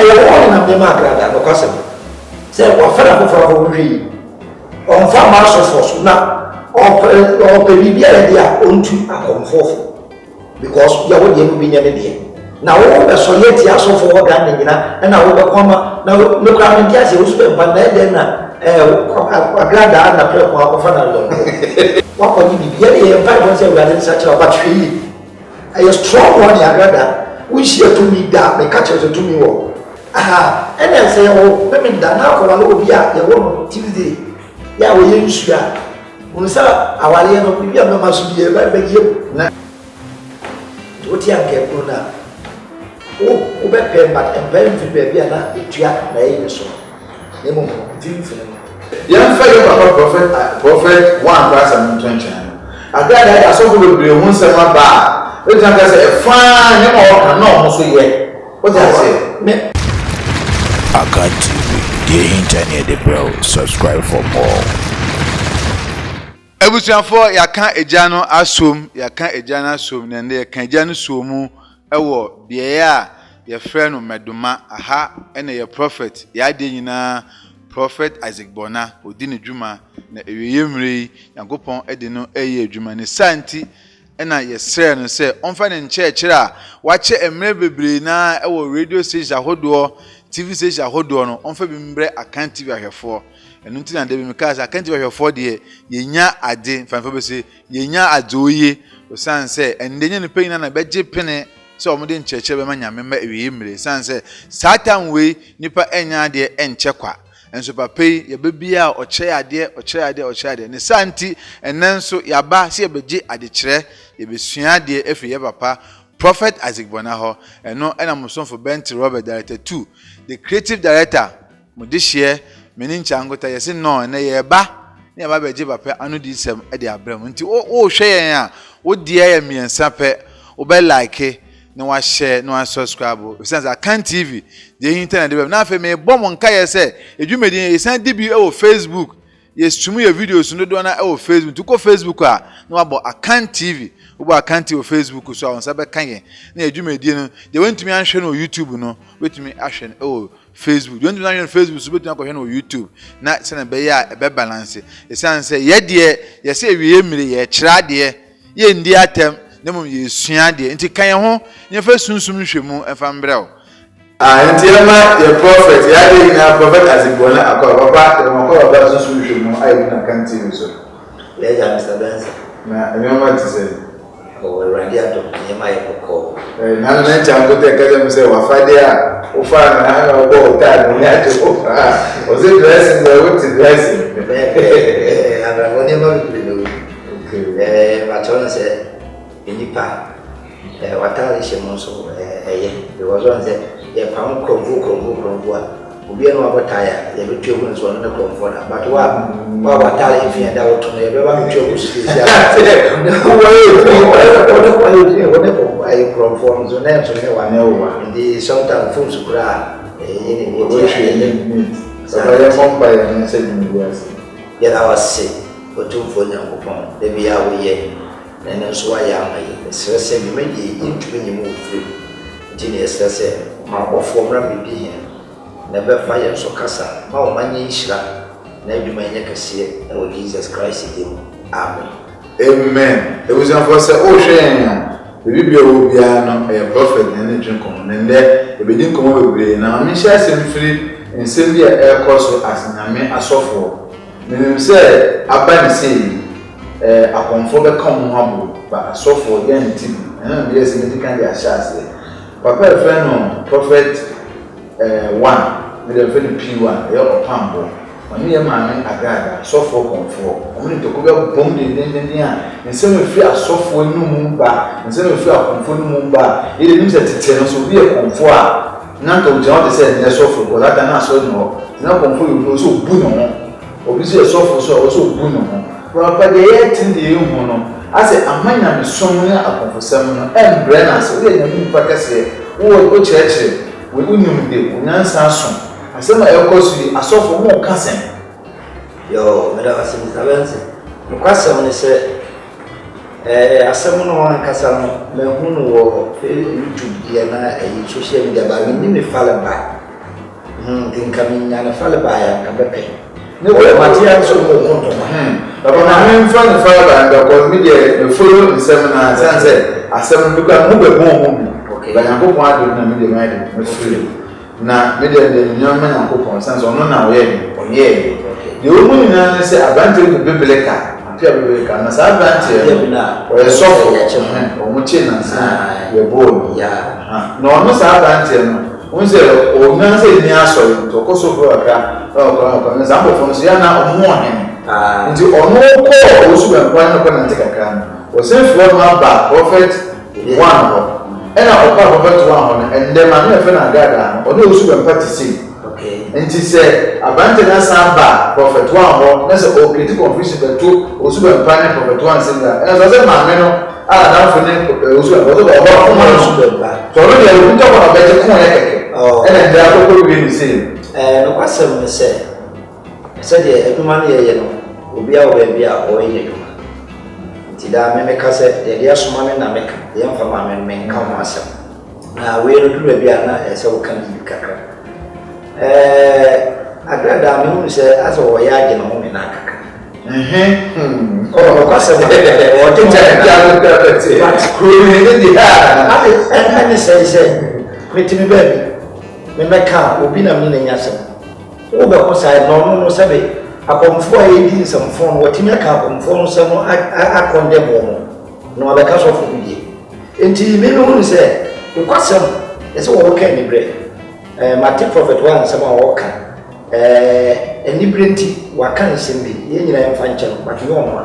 want to be my brother, no cousin. Say, what fellow for me? On farm force now, or baby, idea unto a comfort because you would be near the now, the Soviet also for Gandhi, and I will come now. Look, I'm in Cassie, who's been but then a grand and a prayer of an what would you be very invited to rather such a battery? A strong one, your brother, which you to me that may catch us to me all. Aha, and I say, oh, women that now for a little bit, your woman Tuesday. Yeah, we use that. We saw our little people must be a very big you. What you get now? Oh, better, but I'm very baby, and I eat so. Young prophet, one class and 20. I got that I saw will be a once a bar. Let me say a fine or no, so yet. What I say? Akan TV, the internet, the bro. Subscribe for more. Ebusuafo yaka ejano asum, yaka ejana asum, nende yaka ejano sumu. Ewo biye ya friend Meduma aha ene ye prophet ya de nyina prophet Isaac Bona odini dwuma na eweyemre Yankopon ede no eye dwuma ne santi ena ye sre no se onfa ne nchekere a wache emre bebre na ewo radio station ahodo TV station ahodo no onfa bi mbre Akan TV ahwefo enu ntina de bi mekasa Akan TV ahwefo de yenya ade fanfa be se yenya adoye osanse endenye ne peyina na beje pene so omode ncheche be manyame ma eweyemre sanse satan we nipa enya de enche kwa enso papei ye bebia oche ade ne santi enenso yaba se yebeje ade kire yebesua ade efi ye papa prophet Isaac Bona ho eno ena musonfo Bent Robert director 2 the creative director modishie menincha angota yesi no na yeba ne yaba beje papa anu di sem ade abram nti o hwe yen a wo die ya miensa pe wo be like no wa share no wa subscribe since Akan TV the internet web na fe me bom nka ye se edwumedi ye san dibi e wo Facebook ye stream your videos no do na e wo Facebook to ko Facebook a no wa bo Akan TV wo bo Akan TV Facebook so on sabe kan ye na edwumedi no de wentumi anhwe no YouTube no wetumi ahwe no Facebook don't you know Facebook so betumi akɔhwe no YouTube na se na be ya e be balance e san se ye de ye se ewie mire ye kyra de ye ndi atem nemo ye sua de nti kan ho ye fa sunsum hwemu efa mbrɛw nti ema ye prophet ya de na prophet Isaac Bona akɔ papa de mo kɔ ba sunsum hwemu ayi na Akan TV so le ja Mr. Benson na nyoma ti se o radio to nyema ye kokɔ na na chango te ka dem se wa fade a o fa na na o ta no ya te o fa o se dressing the what dressing abra woni ma bi do ba chona se inipa watale shemo so because one say ye pam kromvu a obi eno abotaya ye betwe hu so no kromvu na but wa watale ifia da woto no ye be ba betwe hu sisi wa kromvu so na so ne wa ne wa ndi sometimes phone so kura ye ni o hwe ni so ba ye momba ye ne se ni biase ye da wase otumfo Nyankopon de bia wo ye and so I am a stress me into minimum free. Genius says, my former baby here. Never fire so cassa, how many shra, never may never see it, and Jesus Christ in him. Amen. Amen. It was for say, oh, Shane, the Biblia will be a prophet and a drink on, and there the beginning come over. Now, I shall send free and send the air course as I mean, a software. Then say, I buy the same. Akonfo be come humble but so for again TV and yes medical dey assess papa friend no prophet 1 with the friend P1 your pambo oni e ma me agada so for konfo oni to ko be bom den a nse me fi asofo nu mu ba nse me fi akonfo nu mu ba e dey nim se tete no so bi e konfo a na to je on say ne sofo ko lata na so no na konfo you so bu no obi se sofo so bu no Papa de yet the human. I said, a man am so near a conversation and Brennas, we didn't mean Pacassi, who church, we wouldn't be answer soon. I said, my course, I saw for more cousin. Yo, Madame Benson, the question is a seven one Cassam, me who YouTube, and social media, but we didn't follow back. Think coming and a fellow by a campaign. No, material so good. But I'm in front of father and the media, the follow the seminar, and said, I said, look at move home. Okay, but I hope I do not media mind with free. Now, media the young man and coupon, sons or no now, yeah. The woman in an advantage of Biblica, appear Biblica, and as advantage or a soft or muchin and your boy, yeah. No, no, advantage. Once or Nancy Niaso, to Kosovo, example from Siana or morning. Into or no call, also and one upon and take a can. Was sent for one back, prophet one. And our prophet one, and then my friend and gather, or those who are party. Okay. And she said, Abandon Samba, prophet one, that's a critical confusion, but two, also and planning prophet one singer. And as I said, my men. Now for them, also about 4 months. So, we talk about better coin. Oh, and then they are probably the same. And what's some say? I said, every money, will be our baby or you. Tida make us say, the dear man in America, the young family may come myself. Now, we don't do a piano as I can be cacra. I read that me say, as a voyage in home in Akaka. Oh, what's a or things like and say, quit me, baby. Memeka obi na me na nyasem wo be ko sai no sebe akomfo ayedi nsɛmfo no watimi aka akomfo no sɛ no akonde bo no abeka so fo bi enti me no hu sɛ nkwasɛm ɛsɛ wo ka ni bre mate prophet one sɛ ma wo ka ani bre nti wa kan nsɛm bi ye nyina yɛmfa nkyɛn but yo no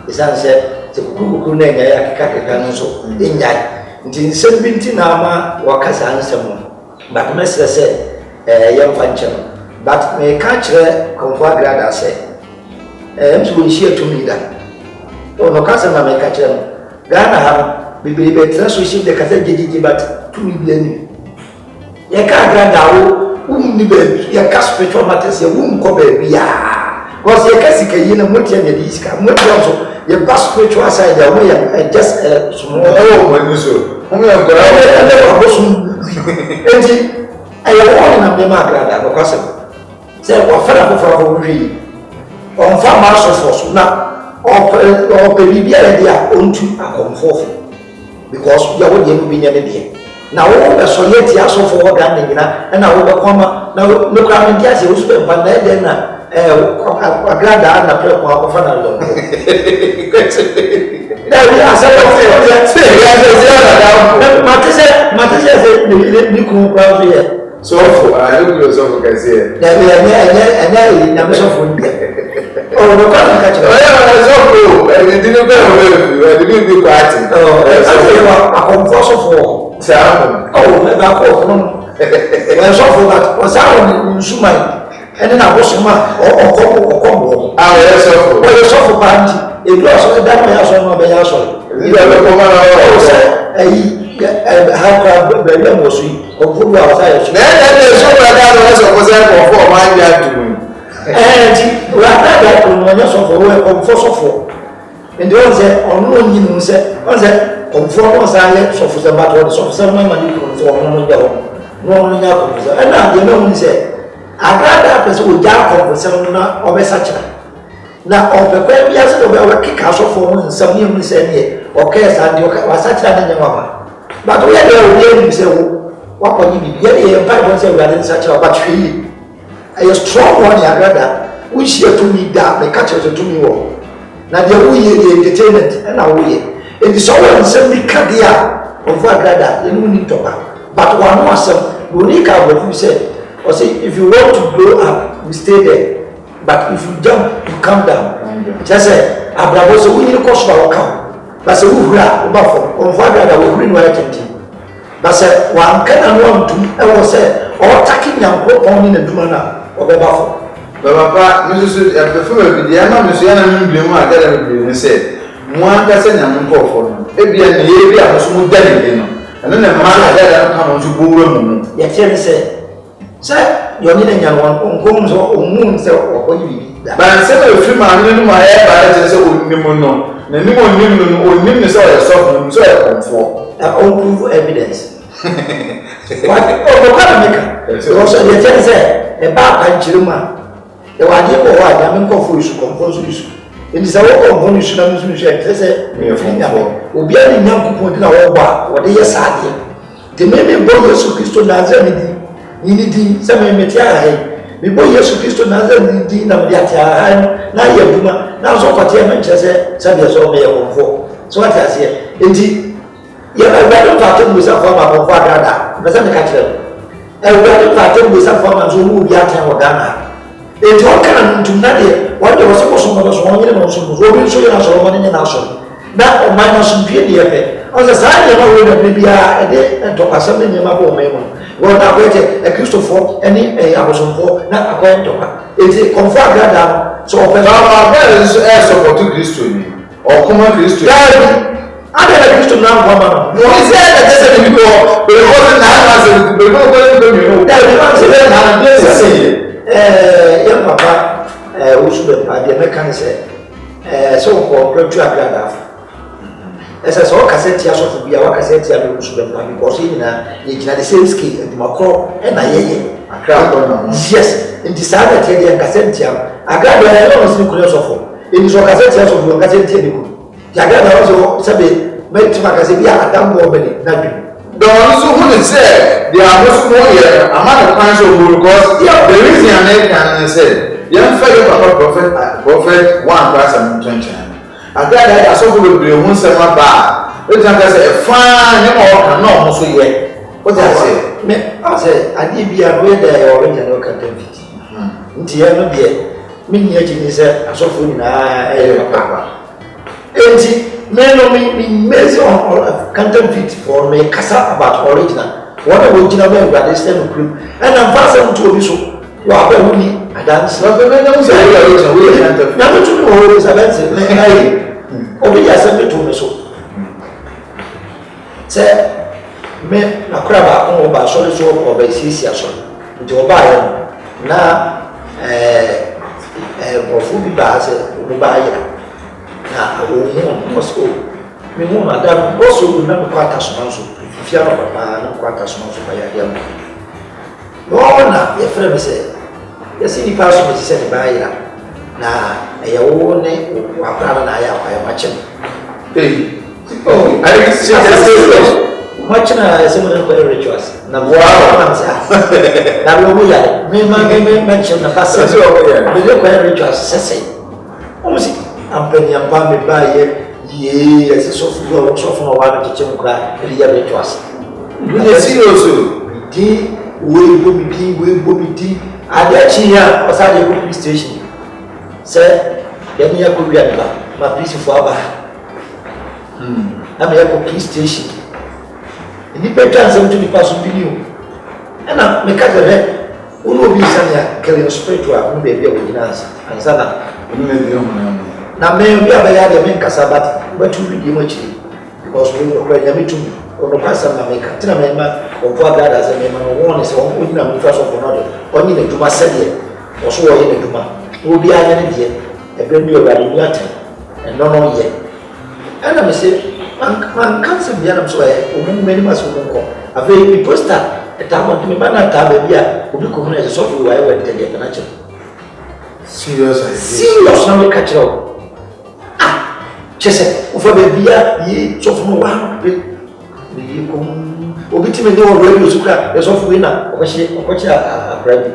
ɛsan sɛ kukuku na nya ya keka no so nyai nti nsɛm bi nti na ama wa ka sa nsɛm no. But Mr. said, young function. But may catch her comfort grad say, to share to me that. Oh, no, customer may catch her. Ghana have be better so she the cathedral, but 2 million. You can't grant out, whom the baby, your cast spiritual matters, your womb cover, yeah. Was your Cassica, you know, what you need, what also your past spiritual side, away and just a small when you so. Enti ayo won na me ma grada because say wo fara for wi on fa ma so for na o pe bibia le dia ontu akomfofo because ya wo de no binya ne de na wo be so yeti aso for wo dan ne na na wo be koma na no kra me dia se wo so be ba na de na grada na pre ko fa na lo Now we are saying so I look at some can say. I'm so funny. Oh, no, catch it. Oh, I didn't go. I didn't be party. Oh, I come for so for. Oh, I'm so for that. Was out in Sumai. And then I was or combo. I was so for party. If you also that may also not be also. You have a command how can was we or put outside. Then there's so much of 4 my yard to me. And rather than so for welcome for. And the one said, on no, you said, on that, conform was I so for the matter, so for some money for no one. And now the no one said, I'd rather person with Jacob for some of a such. Na opekwa bia se do be kika so for nsam ne mu se ne o ka sa de o ka wasacha na nyama ba but we dey we se wo wakonyi bibia dey empa don se we dey sacha ba twi ayo strong one ya brother we share to me da me catch to me wo na de wo ye dey entertainment na wo ye e di so one nsam bi ka dia of brother you no need to ba but one no asem we need ka what you say or say if you want to grow up we stay there. But if you jump, you come down. Just say, Abraham was a winning course for our count. But say, who are buffer, on father that will bring right into. But say, one can want to, I was say, or attacking young propon in the Dumana or the buffer. But Papa, Mrs. I prefer the Anna Musiana Bluma, I said, one person and go for maybe an area was more delicate. And then the man had come to Boom. Yet, say, sir. You need a young one on homes or moons or what you but I said, if you man, you know, my hair, I just would no, the new one, or nimness or a soft, so I come for. I own proof evidence. What? Oh, the maker. Also, the ten said, a bar panchiruma. The one you go out, I'm going for you, compose you. It is a walk of one should have said, will be any young people in our bar, what they are sad. The name of Jesus Christ Nazareth, you need some metia. Before Jesus Christ Nazareth, Dina Yata, now you do now so what you mentioned, some years old may have for. So what I say, indeed, you have a better pattern with some form of Father, but some catcher. A better pattern with some form of Zulu Yata or Ghana. It's all kind to Nadia, what there was supposed to be one million also, Robin Sugar, or one in the nation. That or minus some PDF. On the side, you know, maybe a day and talk something in my home. Well, now wait a Christopher, any I was on for, not a point to her. It's a comfort down. So, there is a support to Christian or common Christian. I never used to know woman. No, he said that there's a before, but it wasn't young papa, who should have the mechanism, so called Grandaf. As I saw cassette, I saw to be our cassette, I should have because in the same ski and Macro and I crowd. Yes, in decided to get cassette, I got the enormous of in his cassette of your cassette. Jagada also said, made to Macasibia, Adam Bobby, nothing. Those who say they are most more here among the kinds of because the reason I said, young fellow prophet, one person intention. I got that I saw will be one summer bar. Let's say a fine or no, also yet. What I say? I said, I did be aware that I already know captivity. Until be miniature is a soft papa. And men measure on canton feet for me, Cassa about original. What a original man got this time of group, and I'm fastened to a bishop. You are very winning, I dance. Not the men who say, never to know always a fancy. Only I sent it to me so. Say, men, a crab on by solid soap or by Cecilia, to buy now, or food bars, who buy. Na o Moscow me mo madam also remember kwata somanso if you are papa na kwata somanso pa ya dem no na ye frame say yes ni pass me say ba ya na e wo ne wa pra na ya kwa ya machem I think it's just much na say mo ko rituals na wow na say na lo mo ya me mention na pass me ko rituals say almost Ampeni ampa me ba ye ese sofu no wa no chechem kra ele ya be twas you serious di we go mi di adachi ya osade go police station say ya ni ya ko wi aba ma police fo aba na me ya ko police station ni pe chance mo to ni pass bi ni o na me ka de uno bi sanya kele spiritual no be bi o ginansa ansana no me bi o mo na me bi abaya de men kasabati batu bi di mochi because we no kwanya me tumi ono pasa na meka tina me ma opo agada za me ma no won se won odina me fa so for no de onyi ne duma sede o so wo ye ne duma obi anya ne de e be mi obari ni ate e no no ye ana me se man kanse bi ana so e o mu me ni ma so ko ave mi poster e ta mo me ma na ta be bia obi ko na so for wa e wa de de na che serious na me ka chiro Chese, ufa bebia ye sofu no wa be ni ko obiti me de wo radio suka e sofu ina okochi abrabi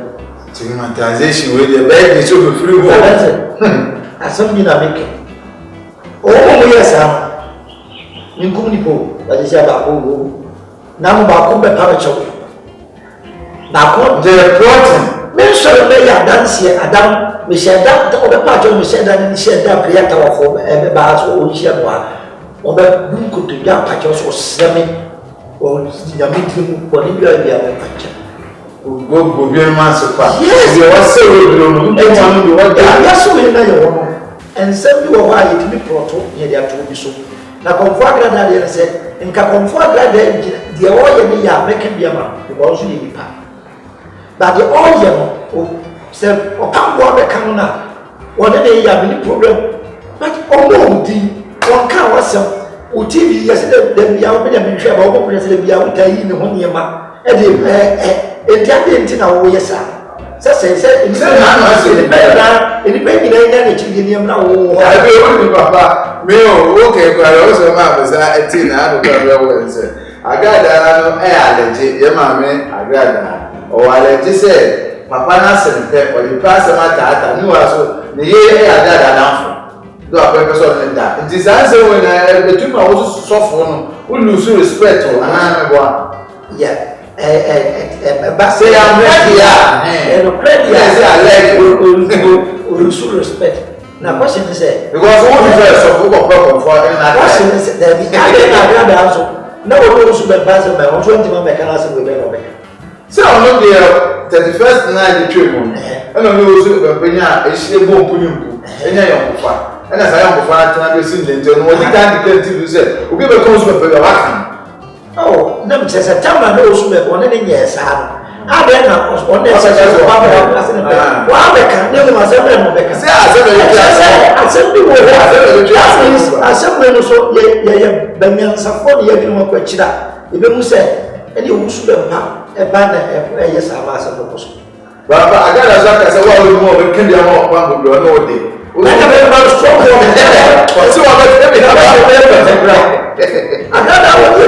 stigmatization we dey beg me so be free go asam ni na make o mo yesa ni ngum ni po da je ba ko go na mo ba ko be pa be chew na ko the protein me so le ya dance adam me sheda to be pa jo me sheda ni sheda prayer ta fo e ba so o shia no o be bu ko to ya pa jo so seme o ya mi trim ko ni bia bia me pa cha go bi ma so pa yes you was say we do no e wa no bi wa ya so we na ye wo no en sem bi wo wa ye ti bi proto ye dia to bi so na komfo agrada de se nka komfo agrada de wo ye ni ya make bia ma because you ni pa but the all you know say o kan bo be kan na o de ya be problem but o mo di o kan wasem o tv yes de bia o be de hwe ba o ko se de bia o tai ni ho niema e de e dia de nti na wo yesa Say, anybody that you know, I will papa. Me, okay, but I also have a teen. I don't say. I got that. I legit, your mammy. I got that. Oh, I let you say, Papa Nassim, or you pass a matter. You also, the year I got that. Do a purpose on that. It is answer when the two are also soft one. We lose respect to one. Yeah. But say I'm ready, and I lose respect. Now, question is, because one verse of book of question is that I also no one knows the buzzer by 20 mechanism with them. So, I'm not the 31st night the trip, and I know Benya is a bomb pulling, and I am far. And as I am far, I will see the what the time to say, we give a consumer for the Wakan. Oh, no, says a time I know so one in years. I then was one day, I can never myself. I said, so, Benyan Safon, you know, Quechida. If you say, and you should have a banner, yes, I was a proposal. But I got a said, well, more can be a more one would no day. I never strong one. So I got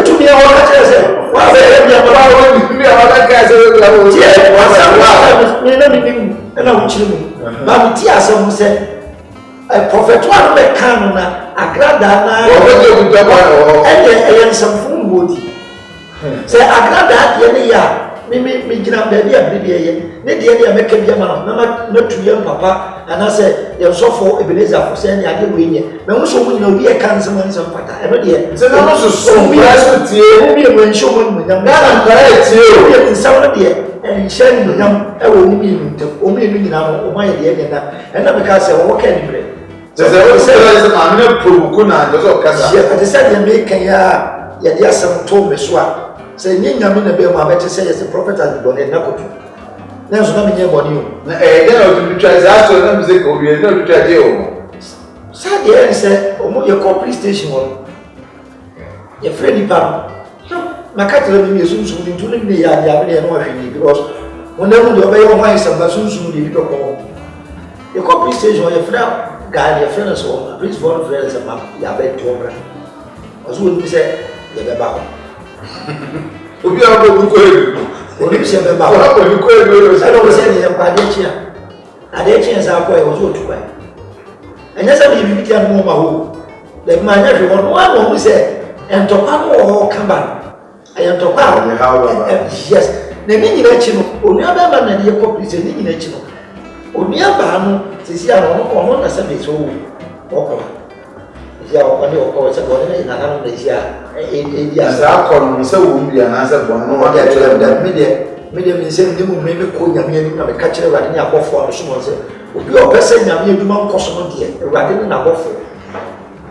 to me all that. Why and I'm chilling. But Tiasom said, a prophet one may come on a grada and some food wood. Say, I got that year. Me gina baby a baby. Ne dear make a man, not to young papa, and I said, you're so for Ebenezer for saying I didn't win yet. But also, we know we are cancer and some pata. Every day, so I'm also so we are with you when showing with them. I'm correct, you in some year and sharing with them. I will be only now, my dear, and I because I walk anyway. There's a man who couldn't just said, you make a yes, some told me swap. Say, Ninga Mina Bill, my better say, as the prophet has gone in Nakotu. There's no money on you. Then to try to music or you know to try to do. Sadia said, oh, your corporate station one. Your friendly pal. My cattle is soon to live the Yabby and Washington because whenever you obey your wife, some soon you don't call. Your corporate station or your friend, guy, your friends or please for friends of Yabby to over. As would be said, the Babao. Obi a ko buko ebi oni se be ba ko buko ebi o se no se ni pa de chia sa ko e wo so tuwa enya se bi bi tia no ma ho le ma nya hwe won wa mo se entopa no ho kamba entopa o yes na mi nyina chi no oni aba ma na de ko prise ni nyina chi no oni aba no sisi a no na se be so wo ko ya o ani o ko se ko ni na na no de sia e sa ko no se wo mbi ana se bo no ya tele da media mi se ndi mu me ko nyame ani na me ka kire wade ni akofo a so mo se obi o pese nyame aduma nkoso no de e wade ni na akofo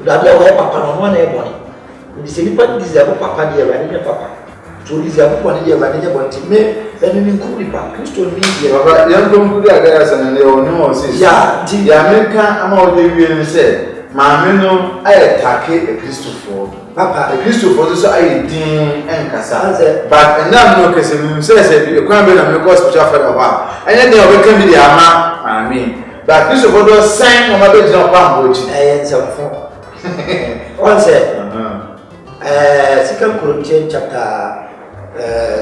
da bia wo papa no no na e boni ndi se ni pa ndi ze papa de e wade ni papa to ndi ze papa ni de e wade ni bonti me eni ni ku ni pa Kristo ni de baba yan ko ku ga ga sana ne o no o se ya di ya America ama o de wie ni se maame no aye take Christopher papa Christopher so aye din enkasa but enam no kese mi se bi kwan be na me go hospital for wa anya de o be kan bi de ama amen but Christopher do sign no ma be jina pa mbochi nsafo on say Second Corinthians chapter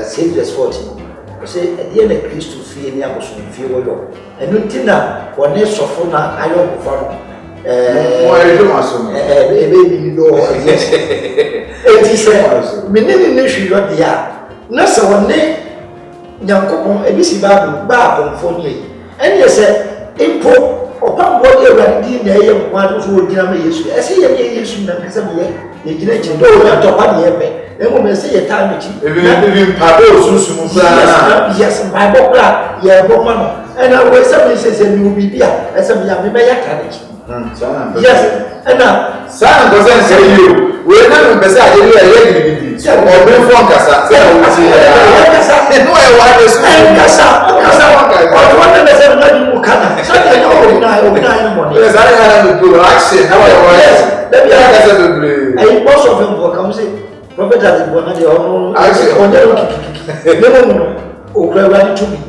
6 verse 14 say at the end of Christ fie ni aboso fie wo yo enu ntina woni sofo na ayo ko fa mo e do maso ebe ni do yes e ti se menini ne hwiro dia na se woni nyankopon ebisi ba konfo ni ene se impo opambo de wadi na ye mo ado so ogina ma Yesu ese ye Yesu na kasa me ye gina chi do na to pa de ebe emo me se ye ta me chi ebi pado sunsumu kra na yes Bible kra ye bo ma no ena we se me se mi bibia ese me ya me ya ta de chi yes ena sana go sen say you we na me pese ade le ye gidi so o be fo kasa se o ti kasa no e wa de so kasa o wa na se na di mu kana so de no o na mo ni yes I had to do action how I was let me kasa be bre I most of them for come say prophet has born na de o no action o de o no o kra wa ni to bi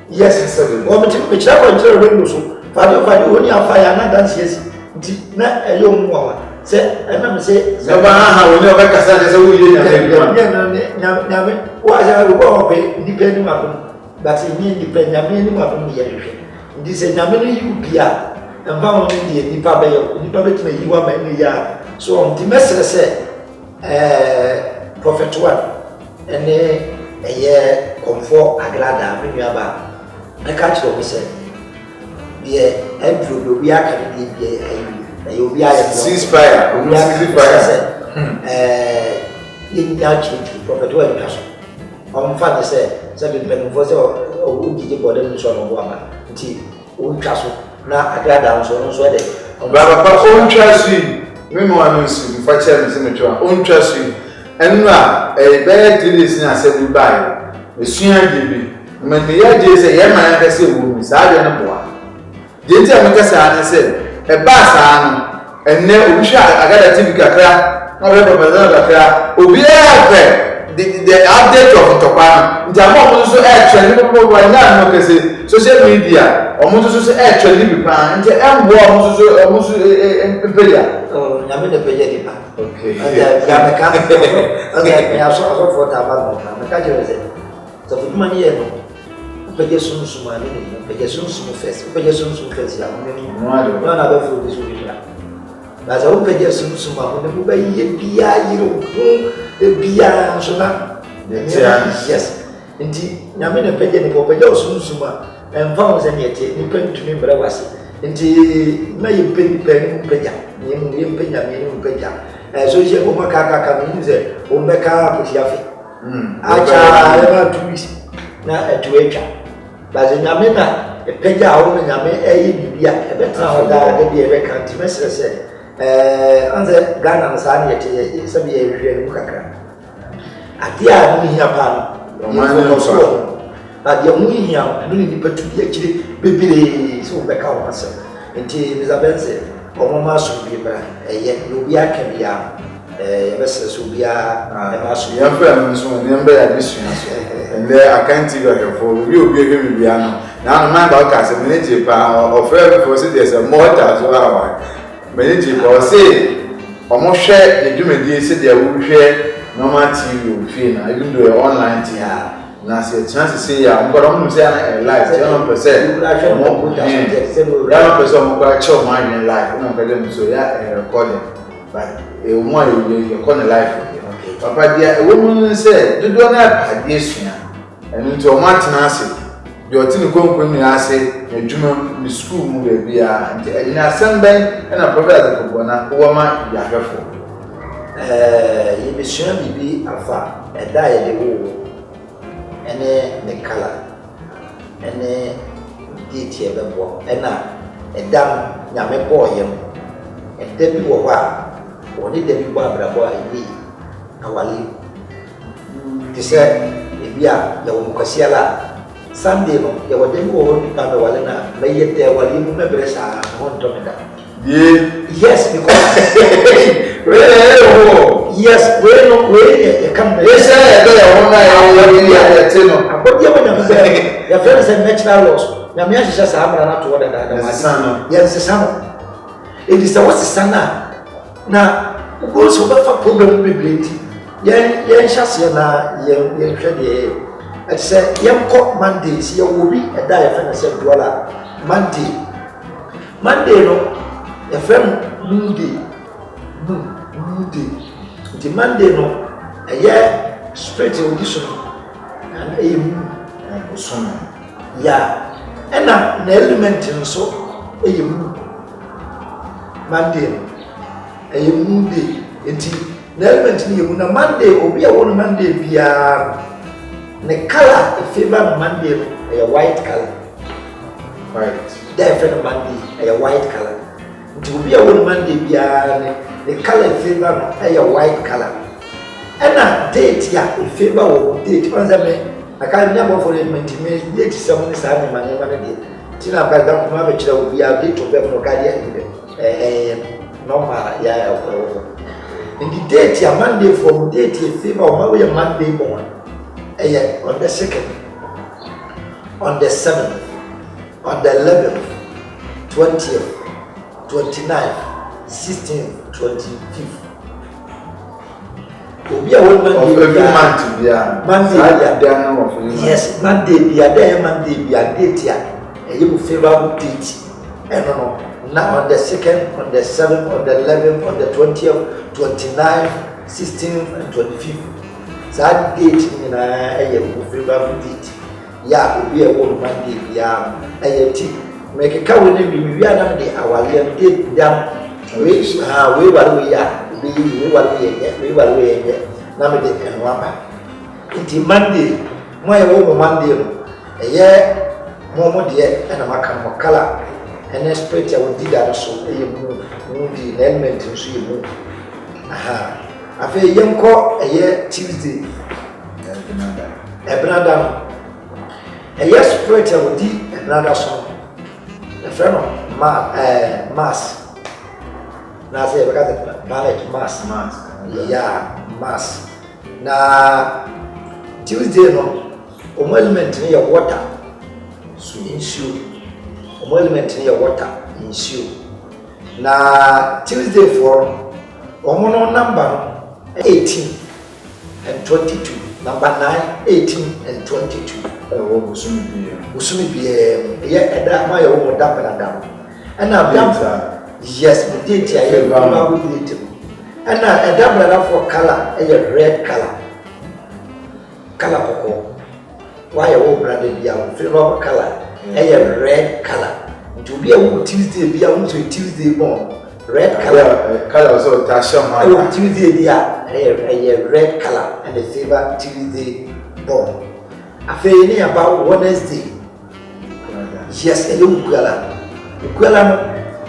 yes o me chira ko chira we so fadi oni afaya na dance yes di na eyo mu wa se na me se na ba ha oni o ba kasa de se wo ye nya me wa ja ro ko pe depend ma ko but ni depend nya me ni ma ko ni ye hwe ndi se nya me ni yu bia mba mo ni ni pa be yo ni pa be tuna yi wa ma ni ya so on di mesere se prophet one ene eye comfort agrada me nua ba e ka chiro mi se bie ebro do bi aka ni bie ayi obi aye ceasefire ni ya chi prophet one ka so on fa de se be pen fo se o gije bode ni so no bo ama nti o twa so na agrada so no so de baba pa on twa me mo anu si fa che me se me twa on twa enu a be 3 days na se bi bai esua de bi me me ya je se ye man ka se wo mi sa de no bo a je nti a me ka sa na se e ba sa no enne obi hwa agada tv kakra na be baba na kakra obi e the update of Topana. Jamo so actually no na no kese social media. Omo so actually bi pa. Nje embo omo so peja. Oh, na me de peja di pa. Okay. Ya me ka. Okay, ya so for ta ba no. Me ka jere se. So fi mani e no. Peja sunu suma ni, peja sunu first. Peja sunu first ya. No na be fu di su bi ya. Mas a peja sunu suma ko ne ba yi bia yiro. Bia so na yes nti nyame ne pege ne ko pege osunsuma emfa wo se ne ete ni pentumi mbra wase nti na ye pege pege pege ni mu ye pege me ni pege so je ko maka ka me nze o mbeka ko siafi acha eba tuisi na etuecha baze nyame na pege a wo nyame eyi bibia ebetra ho da de bi ebe kan ti mesere se anze Ghana sa ne ete sabi ye hwe mu kakra adia ni hia pa no no so adia mu hia no ni patu bi akire bebere so be ka wo asa enti mizabense omo ma so bi bra ye no bi aka bia ye bese so bia e ma so ya fa mi so ne mbe ya bisua so and I can't tell you for we obi e mi bia no na no man ba ka se me je pa of for say there's a mortar so how Manager for say, almost share the Jumedi said they will share normal TV fee now, even though you're online TV. Now, see a chance to say, I'm going to say a live 7%. You actually more put 7% more actual mind in life. No, but so yeah, recording. But a woman you're calling life. Okay. Papa, dear, a woman said, you don't have this and into a Martin your tin go kwem ni ase adwuma mi school mu be bia nti na assemble na professor ko bona wo ma ya hwefo ye be sua bibi afa eda ye de wo ene ne kala ene date ye be bo ena edam nyame bo ye no eda bi wo wa oni de bi bo abrabo ayi awali ti se e bia ya wo kwasiala Sunday no ya waden ko hon pa be wale na mayete wale mu na bresa hon to me da yes because yes we no we come yes e be ya hon na ya te no akodi ya na be ya friends and natural laws na me ahihya sa amra na to wada da ma yes sano it is what sana na go so ba fa problem be plenty yen hyase na yen hwede I said, young cock Mondays, you will be a die of a said, Dwalla. Monday, no, a friend, Monday, the Monday, no, a year straight audition and a son. Yeah, and an element in so a Monday, a Monday, and element in a Monday or be a one Monday be the color in favor Monday a white color. Right. Different Monday a white color. It will be a one Monday be the color in favor a white color. And a date ya in favor of date. Once I can't remember for it. Date someone is having my name. Tina by that which will be a date of them no guardian. Normal, yeah. In the date ya Monday from date in favor of Monday born. On the second on the 7th, on the 11th, 20th, 29th, 16th, 25th. Obi a won Monday every month bia. Monday. Yes, Monday bia, there Monday bia date ya. You favorable date. No. Now on the 2nd, on the 7th, on the 11th, on the 20th, 29th, 16th, and 25th. That date in a favorable date. Yeah, will be a woman Monday, yeah, a tea. Make a cow with him, we are not the hour, date down. We are, we were, now the and one. Until Monday, my woman Monday, a year, more dear, and a macam color. And then spread your did that so a moon, the element to see moon. Aha. I feel young call a year Tuesday. A brother. A year spread your did another song. A friend of Mass. Now say, I got marriage Mass. Yeah, Mass. Now Tuesday, no, element in your water. In shoe. Element in your water in shoe. Now Tuesday for Omono number 18 and 22. Number 9, 18 and 22. Usumi be yeah, that my own dump and down. And now dump, yes, we did here. And now a double for color, a red color. Color cocoa. Why a old branded yellow, flavor color. A red color. To be a Tuesday, be a Tuesday born. Red color. Color so Tasha. Tuesday, a red color and a favor Tuesday born. I feel about Wednesday. Yes, a young color.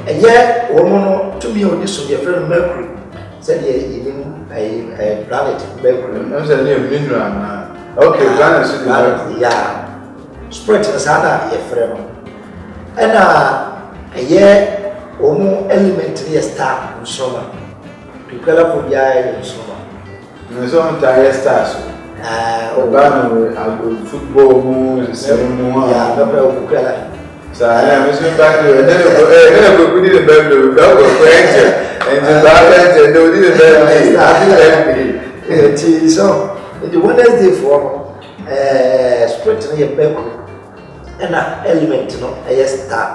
A year woman to me on this your friend Mercury. Said a planet Mercury. I'm saying mineral. Okay, planet. Yeah. Spread to the Sana, a friend. And a year or more elementary star in summer. To color for the eye in summer. There's some tire stars. Football moves, yeah, no color. So I was back to never put in the bedroom, and the balance and no didn't. So, the Wednesday for spread to your Mercury. And an element, no, a star.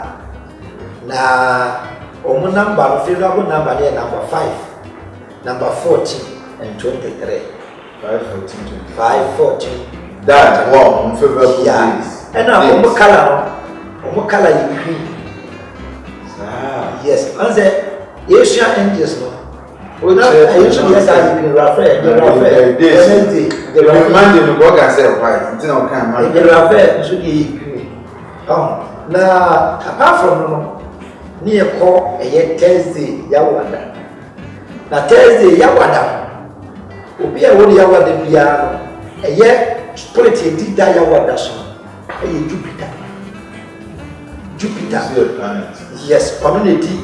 Now, number, favorable number there, number 5, number 14, and 23. 5, 14. That one, favorable. Yeah. And now, color you green. Yes, and the Asian angels, no. I usually get that you Raphael, the Monday, the work I said, right? It's not kind of Raphael, should be green. Now, apart from near call a year Thursday, Yawanda. Now, Thursday, Yawanda will be a wood Yawanda piano. A year split a did that Yawanda song. A Jupiter. Yes, community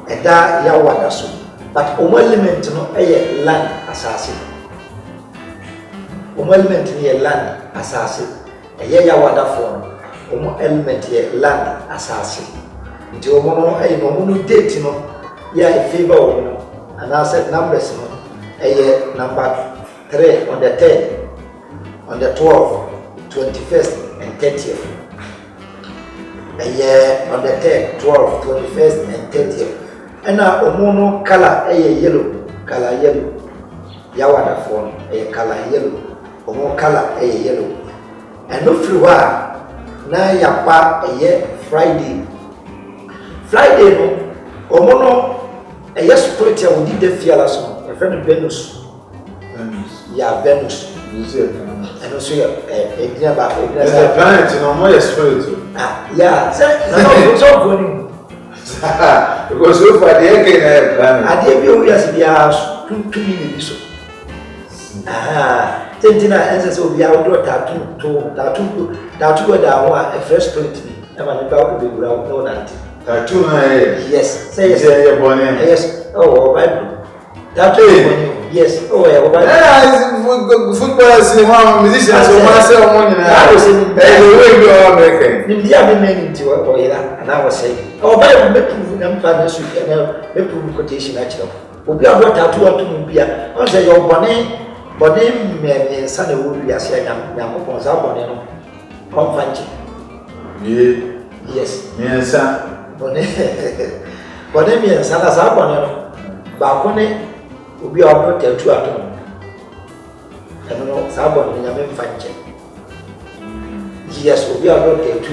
and that Yawanda song. But element no a land assassin. Element near land assassin. A Yawanda form. Element here land assassin. Until one a no date no, yeah, a favor no, and I said numbers no, a year number 3 on the 10th, on the 12th, 21st, and 30th. A year on the 10th, 12th, 21st, and 30th. And now Omono color a yellow, color yellow. Yawada form a color yellow, Omo color a yellow. And no fluwa. Na yapa a year Friday. Friday no, Omono a year split ya wudi de fiala so. A friend Venus. Yeah, Venus. And also a planet no more spirit. Yeah, so going. Because so far the planet. I did be as we are 2 minutes. Tentina answers will be out tattoo a fresh print. I'm about to be without no that. Tattoo, yes, say yes, yes. Oh, Bible. Tattoo, Yes. Oh yeah. Footballers, musicians, myself, money. I was in the way you are American. India, we made into a boy, and I was saying, oh, but we prove them fathers, we can prove quotation actually. We'll be able to be a on say your bonnet, me, son, would be a saying, I'm upon Zabon, on Fancy. Yes, yes, sir. Bonnet, me, and son, as Zabon, Bacone will be able to tell 2 at home. I don't know, Zabon, and I'm Fancy. Yes, we'll be able to tell 2.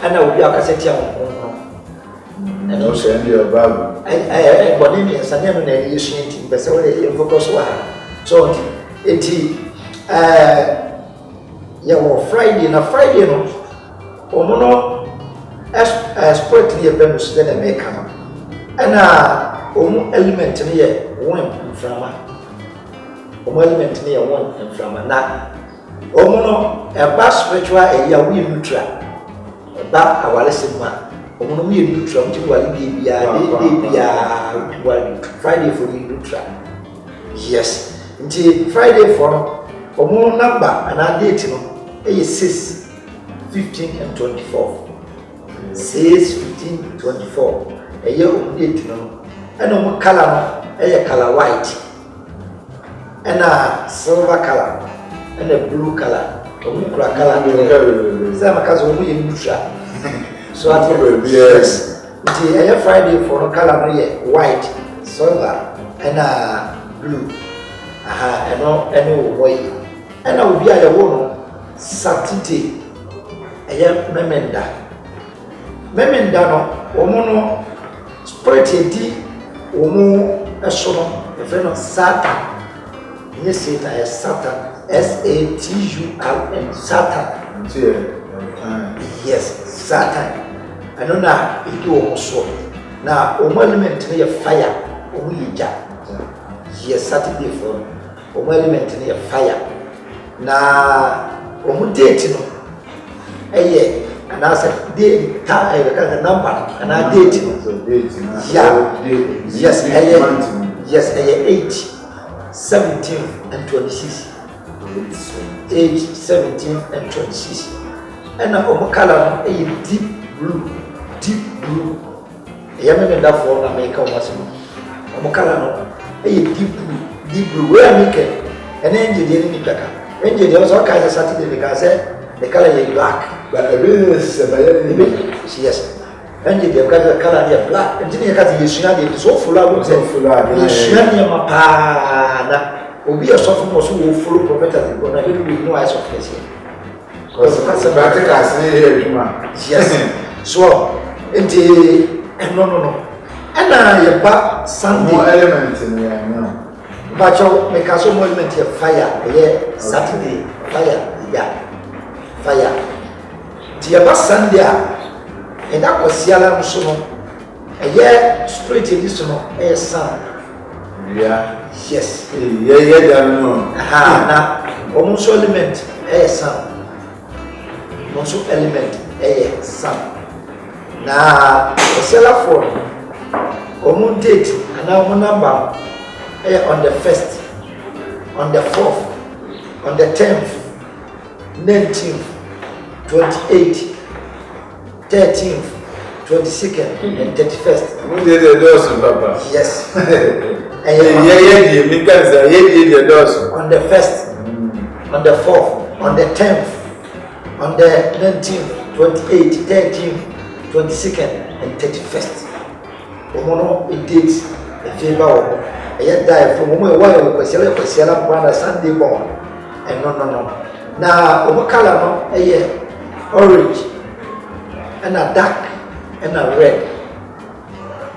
And I will be a cassette and also in your Bible. I believe in some name and you but so they focus one. So, it Friday, no, or mono as poetry a premise that I may come. And element near one from element near one from now. Omono a bass spiritual a yawi neutral. Back our lesson man. Omono me neutral to what be Friday for the neutral. Yes. Until Friday for Omono number and our date no 6, 15 and 24. 6, 15, 24. A year date no. And Omo color a color white. And a silver color. And a blue color. Omukura color. Say my cousin we neutral. So I think yes. The Friday for color white, silver, and blue. And no white. And I will be a woman Saturday. Memenda. Memenda no omono spirit di omo esono a friend of Satan. Yes, Satan is Satan. Satan. Satan. Yes, Satan. I don't know if you also. Now, element near fire. Yes, Saturday for element near fire. Now, date no. And I said, date time, the number, and I date. Yeah, yes, yes, 8, 17, and 26. Age 17 and 26. And I'm color a deep blue. I am in that for America was I'm color a deep blue. Where I make it an engine in the engine. There was all kinds of Saturday because the color is black, but the real is yes. And you have got the color here black, and then you got the Yeshua, so full of Yeshua. Obi a sophomore so will follow prophet as go na he will no eyes of face because that's a practical say here yes so no and your back Sunday more element in there no but you make us more element here fire here Saturday fire the back Sunday and that was Siala so no a straight in this no sun. Yeah. Yes. Yeah, no. Now, almost element, sun. Also element, sun. Now, the seller for almost date, and now number on the 1st, on the 4th, on the 10th, 19th, 28th, 13th, 22nd, and 31st. Who did the doors, Papa? Yes. On the 1st, on the 4th, on the 10th, on the 19th, 28th, 13th, 22nd, and 31st. Omono it dates a favor of a die from where was Sunday born. And no. Now, Omokala, a year orange, and a dark, and a red.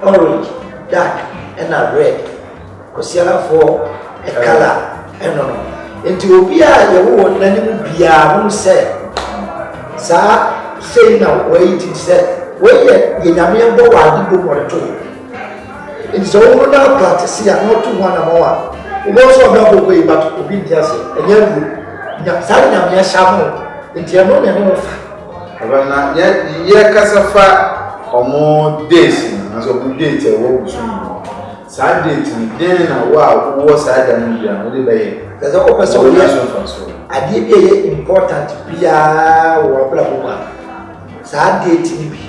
Orange, dark, and a red. Kosiala for a color, and no. Into Obia, you won't let him be a moon said. Sir, say now, wait, it said, wait, in a mere boy, I did go to. It's all now practice here, not to one more. We also have no way but obedience, and yet, Sana, me a shaman, and Tiano, and yet, Casafa or more days, as a good date, saa date ni den na wo saa da no bia no de bɛyɛ kasa o pɛ sɛ o yɛ adeɛ bi yɛ important biara wɔ abla bɔ ma saa date ni bi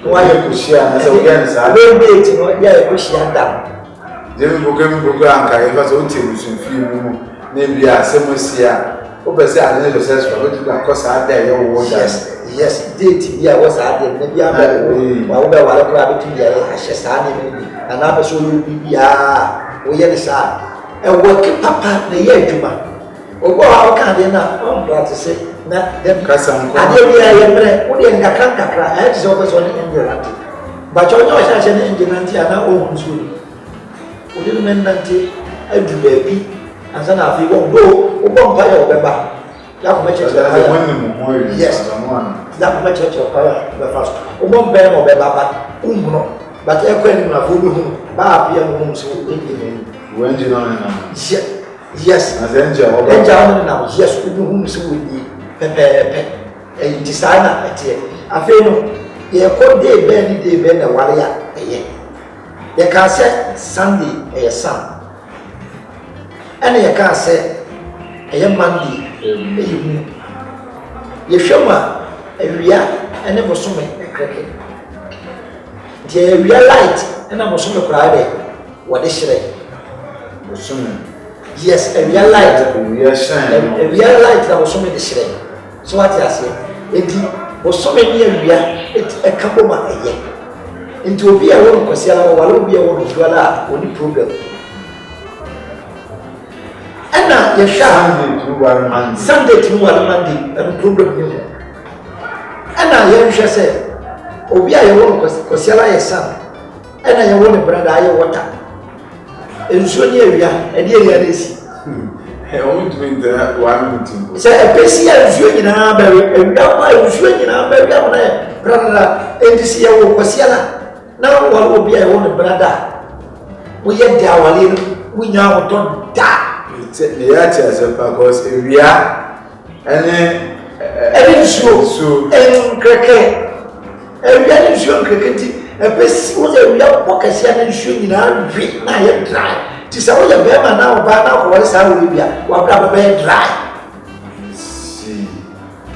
no ayɛ kohyia na sɛ wo yɛ saa date no yɛ kohyia da Jemi bokem anka e fa so tie musu fi mu na bia asɛm sia o pɛ sɛ ade no successful o ti ka kɔ saa da yɛ wo da yes date bi a wo saa de na bi a ba wo bɛ wale kora bi tu yɛ ahyɛ saa ne bi ana pɛ so wo bi bia wo yɛ ne saa e wo ke papa na yɛ adwuma o go ha o ka de na on practice na dem kasam ko ade bi a yɛ mre wo de nkakra a ti sɛ o pɛ so ne engineer ba cho nyo hyɛ ne engineer ana o hu so o de men nante adu baabi ansa na afi wo do o bɔ mpa yɛ o bɛba ya ko mɛkyɛ yes ya ko mɛkyɛ pa ba fast o bɔ mpa yɛ o bɛba ba umno ba te ko ani na fo bi hu ba apia no hu so engineer wo engineer na yes as engineer o engineer na yes o bi hu so wo di pepepe e designer ete afi no ye ko de be na wale ya eye ye ka sɛ Sunday ɛyɛ sam ɛna ye ka sɛ ɛyɛ Monday ɛyɛ mu ye hwɛ ma awia ɛne bosome ɛkrɛkɛ die awia light ɛna bosome kora bɛ wɔde hyerɛ bosome yes awia light awia shine awia light na bosome de hyerɛ so what you say enti bosome ne awia ɛka bɔ ma ɛyɛ nti obi a won kwasi ala wala obi a won duala oni problem ana ya sha Sunday to Monday and problem ni ana ya hwɛ sɛ obi a won kwasi ala yɛ sam ana ya won brother ayɛ water ensuo ni awia ɛde awia na esi o mutumi da wa mutum sɛ epesi ya ensuo nyinaa ba awia ba ensuo nyinaa ba awia na brother endisi ya won kwasi ala na wala obi a won brother wo ye da wale no wo nya wo ton da ne ya cha se pa cause ewia ene nsuo kreke ewia ne nsuo kreke ti epesi wo ze ewia pokasia ne nsuo nyina wi na ye dry ti sa wo ye be ma na wo ba na ko wale sa wo bia wo bra be dry si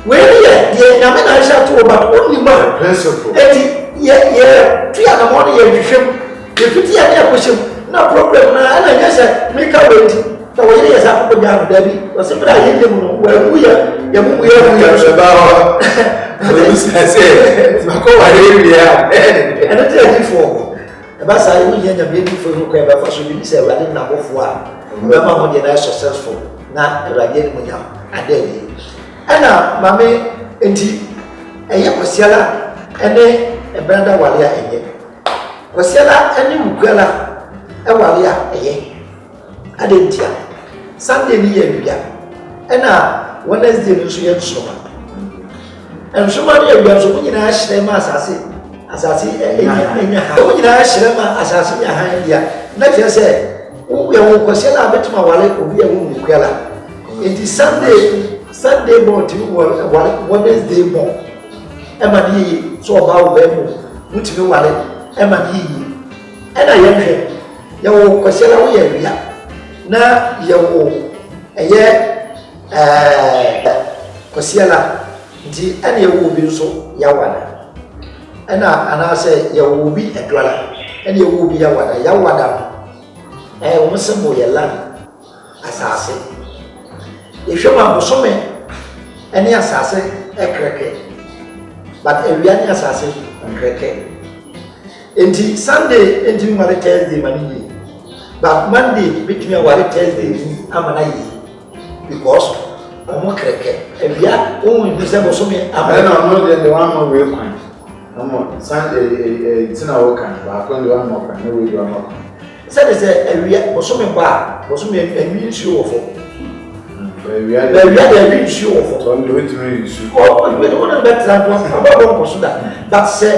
we ye na me na sha to ba oni ma principle eti ye tuya na mo ye hwehwem ye fiti ya na kohyem na problem na ana nya sɛ meka wenti na wo ye sa ko nya da bi o se bra ye dem no wa ku ya mu ya ba ho o se ma ko wa re bia ana te di fo e ba sa yi nya be di fo no ko e ba fa so bi se wa de na bofo a ba ma mo de na successful na radie ni mo nya adedi ana mame enti eye kwasiala ene brother wale a eye kwasiala ene mugala wale a eye adentia Sunday ni ye bia ena Wednesday no so ye nsoma nsoma ni bia so nyina ahyere ma asase enya ha wo nyina ahyere ma asase nya ha bia na kyerɛ sɛ wo ye wo kwasiala betuma wale obi a wo mugala enti Sunday morning wale Wednesday morning ema ni so ba wo ba mu mutimi wale ema ni ena ye hwe ye wo kwasiala wo ye wia na ye wo eye kwasiala ndi ena ye wo bi nso ya wada ena ana se ye wo bi edwala ena ye wo bi ya wada wo semo ye lan asase ye hwe ma bosome ene asase ekreke but ewia ni asase nkreke enti Sunday enti mi mare Thursday mani but Monday betumi aware Thursday amana yi because omo kreke ewia o ni se bosome amana no de one more way kwan no Sunday tina wo kan ba ko de one more kan no we do one more se de se ewia bosome ba bosome ewia nsuo wo fo ewia de nsuo wo fo so ndo itumi nsuo o we do na betra do aba ko so da but se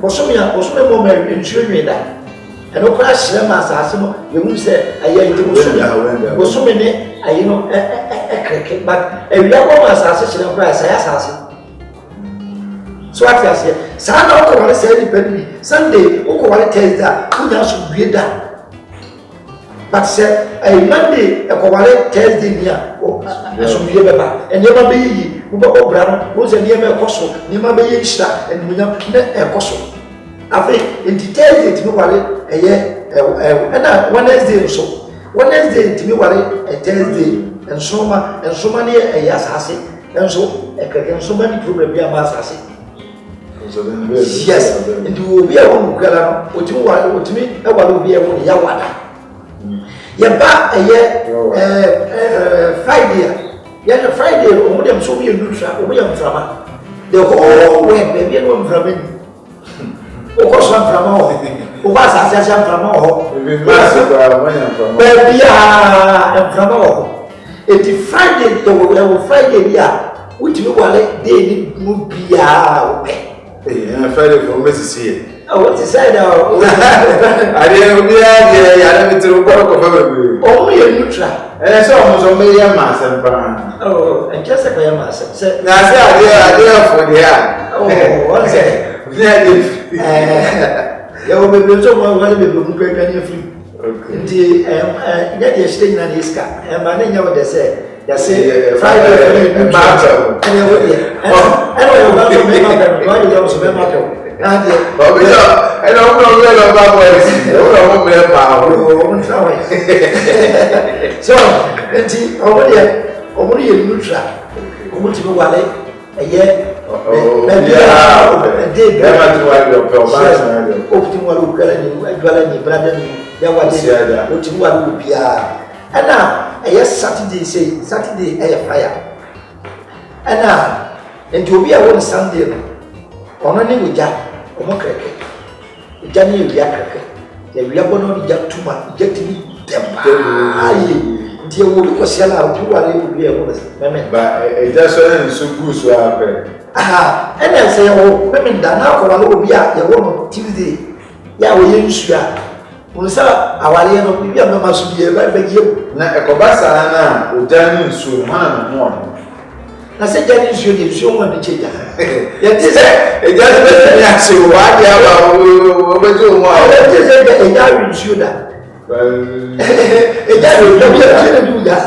bosome mo ma nsuo nwe da eno kwa hyerɛ ma asase mo ye mu sɛ aye nti bosome ne aye no kreke but ewia ko ma asase hyerɛ kwa asase asase so what you say sa na ko wale say depend bi Sunday ko wale Thursday kunya so wie da but say a Monday a kowale Thursday near so be beba and never be Ubo Brown was a near Koso, never be Ishta and Munam a Koso. I think in detail it me wale a year and Wednesday or so. Wednesday to me wale a Thursday and so many a yas hasi and so a so many problem be a mass hasi. Yes, and you will be a woman, what you want to me, I will be a woman, Yawana. Yaba a year Friday, yet Friday, William Soviet Nutra, William Frama. The whole way, maybe a woman from him. Of course, I'm from all. Who was as I'm from all. Baby, I'm from all. It's Friday, the Friday, yeah, which you want they would be a I'm Friday for Mrs. Oh, what is that? I didn't be I never to go Only a neutral. And I saw almost a million mass and brown. Oh, and just a player mass. Now, I dare for the air. Oh, what's that? There will be so much valuable when you flee. The get your sting and his car, and my name what they say. They say Friday and battle. And I want to make up why you also make up. I don't know about what so, already a neutral. Almost go a year. And now, yes, Saturday say Saturday air fire. And now, and to be a one Sunday, on any with Jack, or more cricket. Johnny Jack, the Riabon Jack too much, get to be them. Dear would go sell out to what it would be a woman. But it doesn't so good so happen. Aha, and I say, oh, women done now for a little bit, your woman Tuesday. Yeah, we use ya. Unsa awale no bibia mama so bie ba begiem na ekobasa na ojani nsu mana no na se jani nsu de nsu mo de cheja ya tise ejani be ni ase wa dia ba obeju mo a o tise de ejani nsu da ejani do bia tise du da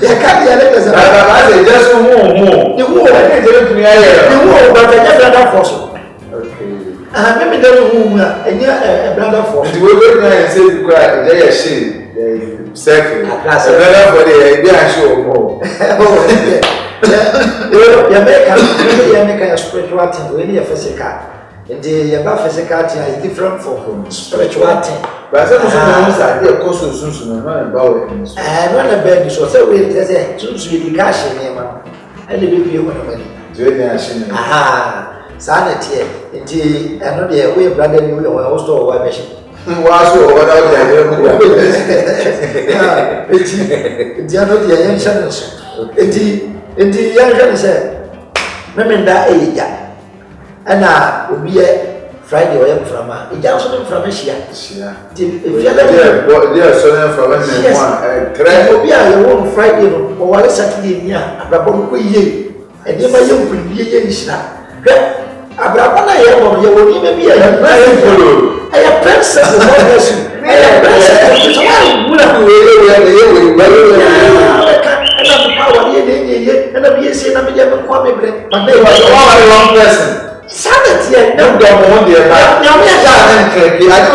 ya ka ya le pesa ba ba se jesu mo ni wo e je tuni aye ni wo ba ta ja da force maybe there is room and a brother for the way we say the cry, they are she, second. Another for the idea show more. You make a spiritual thing, really a physical. And the physical thing is different from spiritual thing. But sometimes I hear courses soon about it. And when a bed is so we say, choose with the cash in him, and the baby money. Aha. Sanity, indeed, and not the way brother you know, also a mission. Was what out there? It's not the young channels. Indeed, young channels said, Women that age, and I will be a Friday or from a Johnson from Asia. If you are so from yes, will be a own Friday or Saturday near Abraboku, and you may young be Abraham, I will even be a principal. I am principal. I am principal. And I'm here saying, I'm never coming, but they were all person. Sanity, no, don't want you. I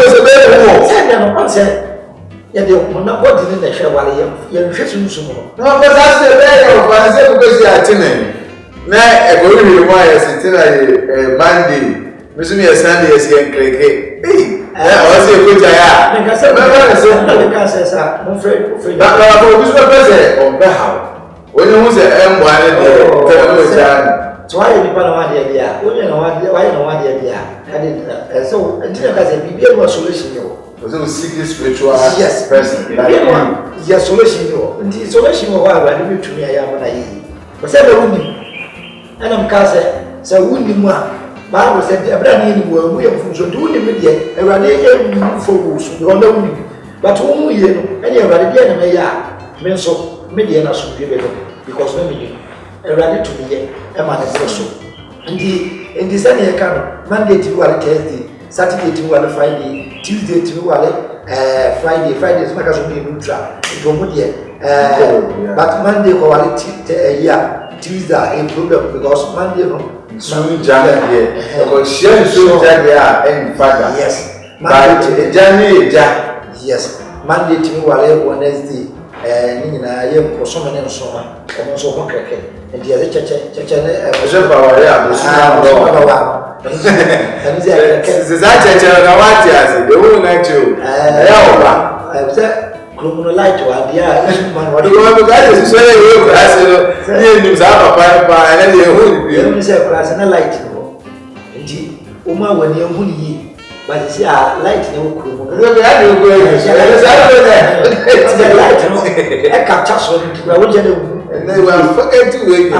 was a better one. Send them on, said, yet they will not put it in the show while you're fishing some more. No, but that's the way I said because you are tinning. Na egori mi mo ya sitina Monday misu mi Sunday esi enkreke o se ko jaya me ka se sa mo fre na ko bisu pe se on be ha woni hu se embo ane de tele jaya so why you people no want dia woni no want why no want dia ade so ntina ka se bibia no solution yo so seek spiritual yes person ya solution yo nti solution wa ba de bitumi aya mo na yi ko se be woni and I'm cast so wounding one. Bible said, a brand new world, we have from doing immediate, and run for woods, you don't know. But whom we know, any of the again, may I mean so, Mediana should be better, because maybe a ready to be a man is so. Indeed, in this any account, Monday to Thursday, Saturday to Friday, Tuesday to wale Friday so maka so be neutral to mo de but Monday ko wale Tuesday a problem because Monday no so jana here because share so jana and father yes Monday jana yes Monday to wale Wednesday ni nyina ye ko ne nsoma ko so ko keke e dia cheche ne je ba wa ya bo suna ro and is there cheche na wati ase de wo na chu ya o ba se kromo light wa dia man wa do ko ga je so ye wo ase no ni ni za pa ene de hu ye ni se class na light no nti o ma wa ni hu ni but see a light na wo kromo no ga de ko ye se the light no e capture so ni wa wo je na wa forget to we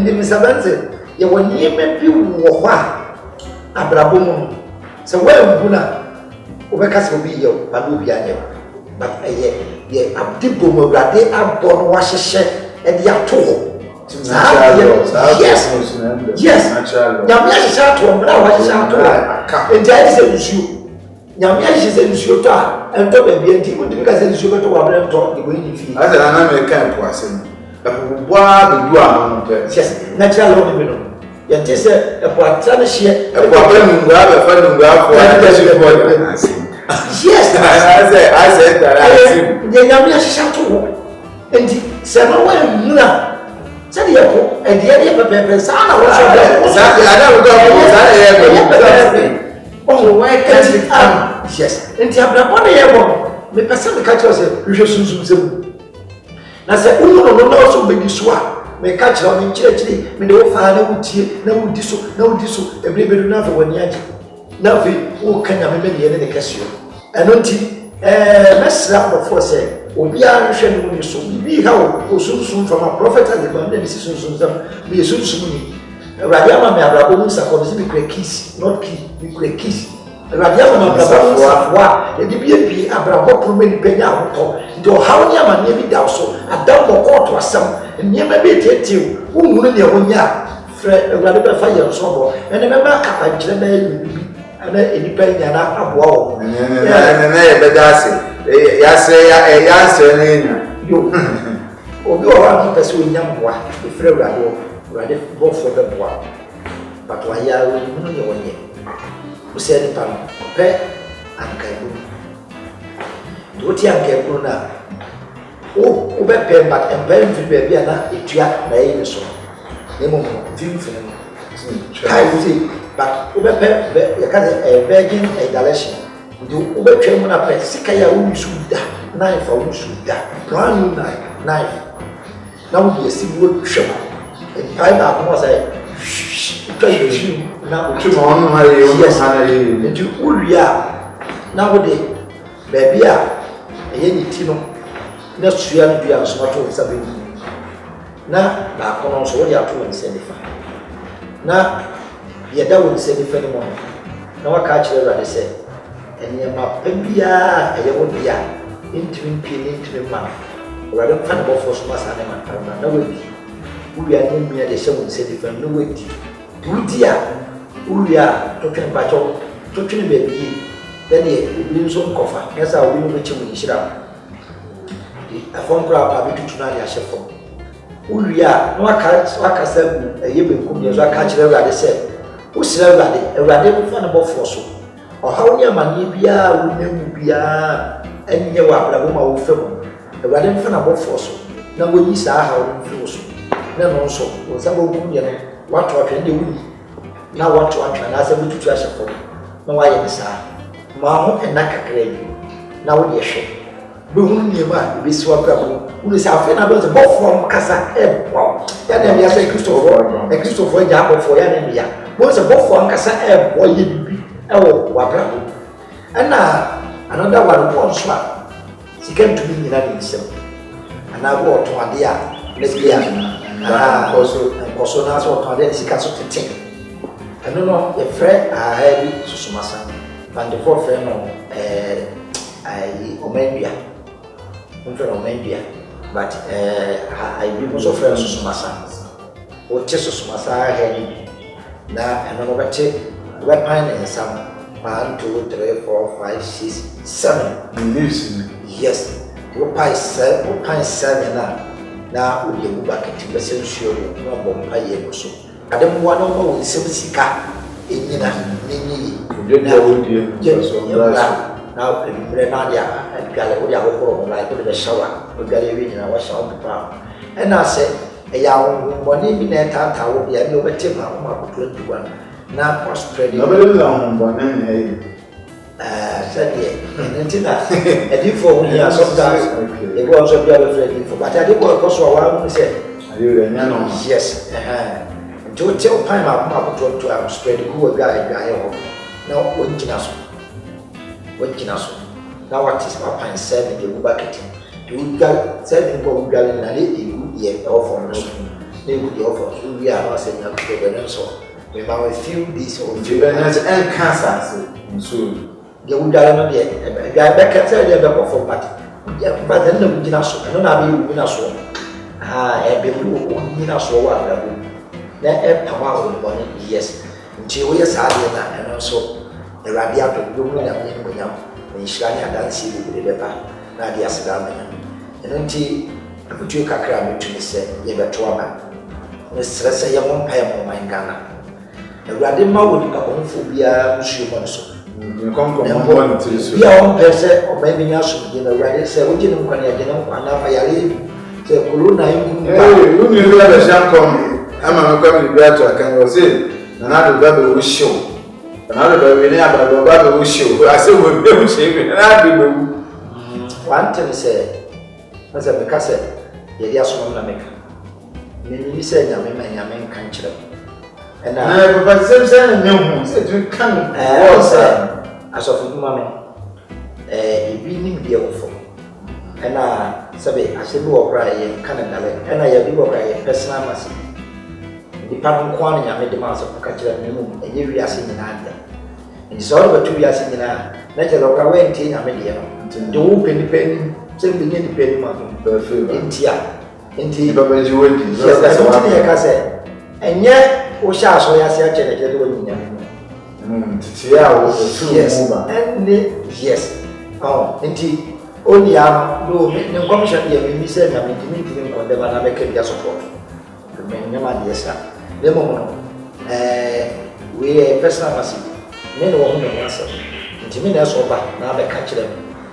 ni Mr. Benson ye wo ni me bi wo ho a abrabo mu se wa mbu na wo be ka se obi ye ba do bi anye but ye abdibo mo brade abbo no wa hyehye e de ato ho yes nyame hyehye ato mbra wa hyehye ato enti ai se nsuo nyame hyehye nsuo to a ento ba bi enti wo de ka se nsuo beto wa bra ento de bo ni fi asa na me kan po ase no bua be du a no pe yes natural law be no yɛnte sɛ ɛpo atra ne hyeɛ ɛpo atra ne ngua bɛ fa ne ngua afɔ ɛde hye bɔ yes asɛ tara ase de nyame ahyehyɛ to hɔ enti sɛ no wa mmura sɛ de yɛpo ɛdeɛ de pɛpɛpɛ saa na wɔsɔ bɛ saa ada wo dɔ saa na yɛ bɛ oh why can't it yes enti abrabɔ ne yɛ bɔ me pɛsɛ me ka kyerɛ sɛ hwehwɛ sunsum sɛ mu na sɛ wo no no na so bɛdi so a me ka kyerɛ me kyerɛ me de wo fa na wutie na wudi so ebire bedu na fa wani age na fa wo kanya me me ne kɛsio ɛno nti mesra before sɛ obi a hwehwɛ no ni so bi ha wo sunsun from a prophet and the man dem si sunsun sam bi sunsun ni awurade ama me abrabɔ mu sakɔ me si me kura keys not key me kura keys awurade ama me abrabɔ mu sakɔ a edi bi abrabɔ pro me ni penya ahotɔ nti ɔhaw ni ama ne bi da so adam bɔ kɔɔto asɛm nneɛma bi tietie wo hunu ne ɛho nya frɛ awurade bɛfa yɛn so bɔ ɛne mɛma akwankyerɛ na yɛ bibi ana enipa nya na aboa wo na yɛ bɛda ase yɛasɛ ne nya yo obi wɔ hɔ a pɛ sɛ onya mboa efrɛ awurade bɔfoɔ bɛboa but wayɛ a hunu ne wɔnyɛ wosɛ nipa no ɔpɛ ankaebunu nti wote ankaebunu no a wo bɛpɛ but ɛmpɛ mfiri baabi a na ɛtua na ɛyɛ ne so na mmom mfimfini no kae wo sei but wo bɛpɛ yɛka sɛ virgin dilation nti wo bɛtwa mu no apɛ sika yɛ a wo nsu da knife a wo nsu da brand new knife na wode asi bi wɔtwa mu mpae baako hɔ sɛ twa yɛhwim na wotwe ma ɔno ha yɛ ɔno ha na yɛ nti wowie a na wode baabi a ɛyɛ ne ti no na sua no dua nso ato nsa bɛmu na baako no nso wode ato wo nsa nifa na yɛda wo nsa nifa no mu na waka kyerɛ awurade sɛ nneɛma pa biara ɛyɛ wo dea ntumi mpie ne ntumi ma awurade mfa ne bɔfoɔ so ma saa ne ma na wadi wowia ne mmia de hyɛ wo nsa nifa no na wadi wodi a wowia a totwene mpakyɛw totwene baabi bɛdeɛ obi nso nkɔfa nyɛ sɛ obi no bɛkyɛ wo nhyira afɔm kora pa bɛtutu no ade ahyɛ fam wowie a na waka sɛ ɛyɛ benkum deɛ so aka kyerɛ awurade sɛ wosrɛ awurade mfa ne bɔfoɔ so ɔhaw ne amanneɛ biara wonya mu biara ɛnyɛ wɔ abrabɔ ma wofɛ mu awurade mfa ne bɔfoɔ so na wɔyi saa haw no mfiri wo so na no nso wo nsa bɔkum deɛ no wato atwene deɛ woyi na wato atwene anaasɛ wotutu ahyɛ fam na wayɛ ne saa ma ho ɛna kakra bi na wode hwɛ bɛhunu nneɛma a ɛbɛsi w'abrabɔ mu wone sɛ afei na bɛsɛ bɔfoɔ m kasa ɛboa yɛne mmea sɛ kristofoɔ agya abɔfoɔ yɛne mmea bɛhu sɛ bɔfoɔ nkasa ɛboa yɛ bibi ɛwɔ w'abrabɔ mu ɛna anada warebɔ nso a sika ntumi nyina ne nsɛm anaa bɛ ɔtɔn adeɛ a lesbia nkɔ so na sɛ ɔtɔn adeɛ ne sika so tete ɛno no yɛfrɛ ahaa bi susumasa bandefoɔ frɛ no ɔmandua mfrɛ no ɔmandua but bi mo nso frɛ no susumasa wote susumasa ahaa no bi na ɛno no wobɛpan ne nsa no 1, 2, 3, 4, 5, 6, 7. Leaves. Yes. You pay 7 now with your bucket to the sure no bomb pay so. I don't want to know with some sika in Nini. Now, Renadia and Galagodia home like with the shower, with Galavian and wash out the pound. And I said, a young money in a tata will be a new timber, 21. Now, prosperity. Nobody long, but then, said, and if for me, sometimes it was a bit of a but I did work also a while, said, yes, to tell time I'm to have spread a good guy. Now, what can I now what is my pine 7 you bucket? You got 7 go gallery and a offer. They would offer, we are not saying that so. We might feel this or Juventus and cancer. So, you would not be a back at the back of but then the Minaso, I don't have you Minaso. Ah, a baby who Minaso, then a power money, yes. Until we are sad and also. The radiator blooming and William, when Shani had done see with the leper, Nadia Sadam, and until I put you a cram to me, say, Yeva Tuama. Miss Ressa, you won't pay more my Ghana. The Radima would be a home for Bia, Monsieur Monso. You come from one to this. We are on person, or maybe you should in a ready, say, what you know, when you know, and now I leave. Say, Corona, you knew that a sham come. I'm a coming back to a can say, another baby will show. Another baby, Baba will show. I said, we'll be shaving, and I'll be one thing say, as a Picasso, the Yasman America. Maybe said, Yamin can't chill. And I said, no, said, you can't. As of Mammy, a beaming the awful. And I said, I said, you are crying, Canada, and I do a personal massive. The Pan Quani, I made the master of Catcher and you are singing in India. And it's all about 2 years in an natural away in Tina Media. The open depending, simply independent money. In Tia, in Tia, but you will be. Yes, that's what I say. And yet, Osha, so I said, I said, yes, and yes. Oh, indeed. Only I no commission here, we said, I mean, meeting on the American support. The men, yes, sir. The moment, we are personal massive. Men or women answer. Intimidas over, now they catch them.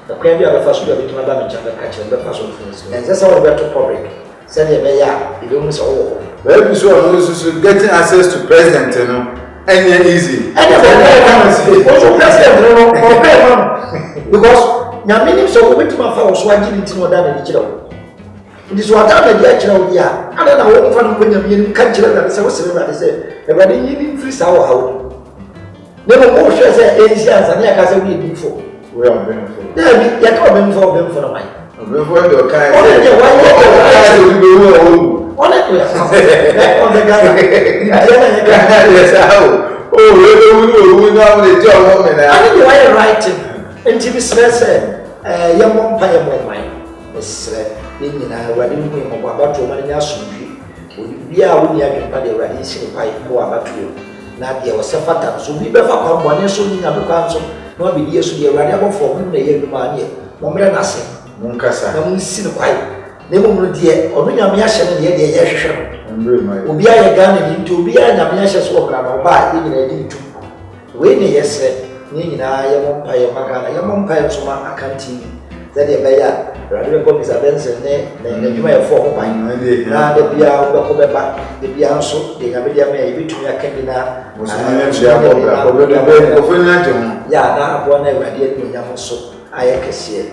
The crab of the first will be to Madame and catch them, the first one. And that's how we got to public. Send him a you don't miss all. Well, you should getting access to president, you know, and easy. And also president, because now meaning so we went to my house, why didn't you know that in each other? It is what I'm a actual year. I don't know what fun when you're country and so I say, everybody in free sour house. Never more shares Asians and Yakas we before. We are being for. There be yet coming for them for mine. Before the kind On the guy. Yes, how? Oh, we know the job woman. I think you are writing. And Jimmy said, young one pay more mine. Miss in wedding about your money. We are only a party radiation pipe go about you. Nadia was a fat, so we better come one year soon in a council, not be years to be a radiable for whom they have money. Moment nothing. Muncasa, no sin quite. Never dear, or no Yasha and the Yasha. Be I a gun into be a Yasha's walk or buy even a little. When yes, said, Nina, young pie, Magana, young pie, so I can't see that they may have rather go Miss Benson, then you may have formed by now the Bia, the Bianso, the Amelia may be to me a candina. Yeah, now one ever did me so I can see it.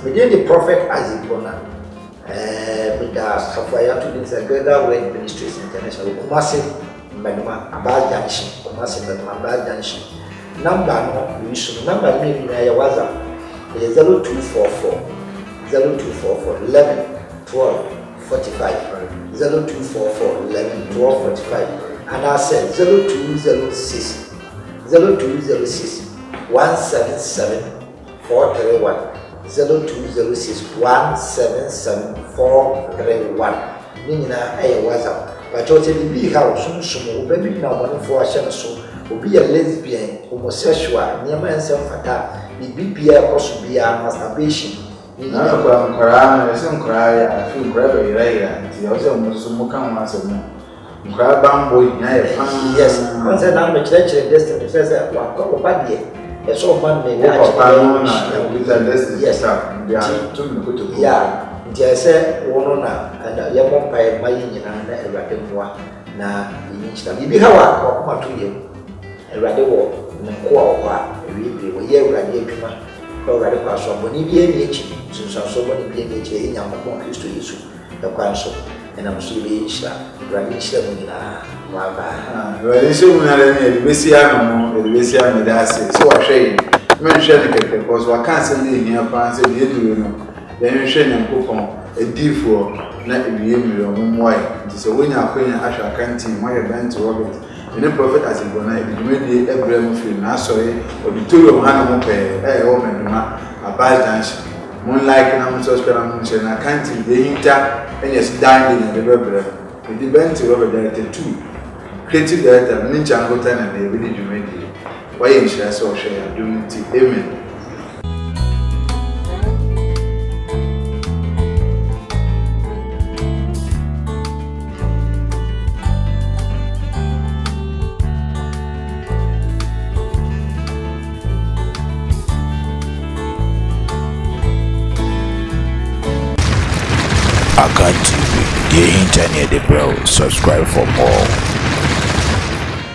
Within the prophet Isaac Bona, with the Safaya to the Together with Ministries International, massive about Junction, massive about Junction. Number no, we should number maybe I was 0244 0244 11 12 45 0244 11 12 45 and I said 0206 0206 177 431 0206 177 431 ne nyinaa ɛyɛ WhatsApp but ɔsɛ bibi ha osumsum oba bi na ɔmɔnefo ahyɛ no so obi yɛ lesbian homosexual nneɛma nsɛm fata bibi bia ɛkɔ so bia masturbation na nkwaraa na ɛsɛ nkwaraa yɛ afi nkwaraa bɛyerɛyerɛ nti ɔsɛ ɔmo nso mo ka ho asɛm no nkwaraa bambɔ nyina yɛ paa yes ɔnsɛ na mekyerɛkyerɛ destiny sɛ sɛ wakɔ ɔba deɛ ɛsɛ ɔma no na papa no na ɛkuta destiny yes bia tum no koto ya nti ɛsɛ wɔno na yɛmmɔ mpaeɛ ma yɛ nyinaa na Awurade mmoa na yɛnyi nhyira biribi ha wɔ ɔkoma to yɛ mu Awurade wɔ ne nko a wɔ hɔ a awiebire wɔyɛ Awurade adwuma na Awurade kɔ aso abɔne bi ani akyi nsunsuanso bɔne bi ani akyi ɛyɛ Nyankopɔn Kristo Yesu ɛkwan so ɛnam so yɛbɛyɛ nhyira Awurade nhyira mu nyinaa wabaa Awurade nhyira mu nyinaa ne yɛde bɛsi ano mo yɛde bɛsi ano de ase sɛ wahwɛ yi menhwɛ no kɛkɛ kɔ so waka asɛm no ɛhia paa sɛ deɛ duro no yɛnhwɛ Nyankopɔn adiifoɔ na ewie mmiri ɔmo mmoae nti sɛ wonya akwanya ahwɛ akanti moayɛ bɛnte Robert ɛne prophet asɛbɔ na ɛdwumadie ɛbrɛ mu firi n'asɔre auditorium ha no mo pɛɛ ɛwɔ Meduma Abaa Junction mon like na mo subscribe na mo share na akanti dehinta ɛnyɛ so dan de na bɛbrɛ ɛdi bɛnte Robert director 2 creative director ne nkyangota na na ɛbɛdi dwumadie wayɛ nhyira sɛ ɔhwɛ yɛ adom nti amen. Akan TV, the internet, the bro. Subscribe for more.